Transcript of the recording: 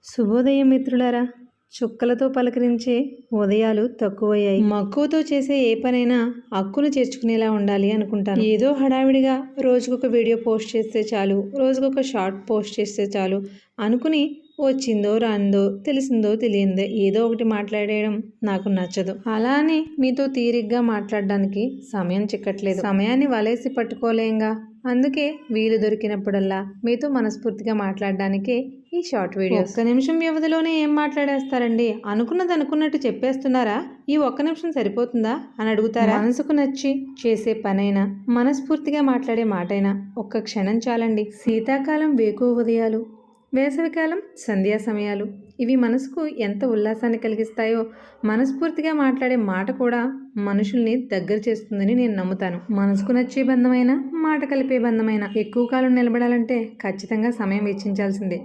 శుభోదయం మిత్రులారా. చుక్కలతో పలకరించే ఉదయాలు తక్కువయ్యాయి. మక్కువతో చేసే ఏ పనైనా హక్కును చేర్చుకునేలా ఉండాలి అనుకుంటాను. ఏదో హడావిడిగా రోజుకొక వీడియో పోస్ట్ చేస్తే చాలు, రోజుకొక షార్ట్ పోస్ట్ చేస్తే చాలు అనుకుని వచ్చిందో రాందో తెలిసిందో తెలియందో ఏదో ఒకటి మాట్లాడేయడం నాకు నచ్చదు. అలానే మీతో తీరిగ్గా మాట్లాడడానికి సమయం చిక్కట్లేదు. సమయాన్ని వలేసి పట్టుకోలేంగా. అందుకే వీలు దొరికినప్పుడల్లా మీతో మనస్ఫూర్తిగా మాట్లాడడానికే ఈ షార్ట్ వీడియో. ఒక్క నిమిషం వ్యవధిలోనే ఏం మాట్లాడేస్తారండి, అనుకున్నది అనుకున్నట్టు చెప్పేస్తున్నారా, ఈ ఒక్క నిమిషం సరిపోతుందా అని అడుగుతారా? మనసుకు నచ్చి చేసే పనైనా, మనస్ఫూర్తిగా మాట్లాడే మాటైనా ఒక్క క్షణం చాలండి. శీతాకాలం వేకువ ఉదయాలు, వేసవికాలం సంధ్యా సమయాలు ఇవి మనసుకు ఎంత ఉల్లాసాన్ని కలిగిస్తాయో మనస్ఫూర్తిగా మాట్లాడే మాట కూడా మనుషుల్ని దగ్గర చేస్తుందని నేను నమ్ముతాను. మనసుకు నచ్చే బంధమైన, మాట కలిపే బంధమైన ఎక్కువ కాలం నిలబడాలంటే ఖచ్చితంగా సమయం వెచ్చించాల్సిందే.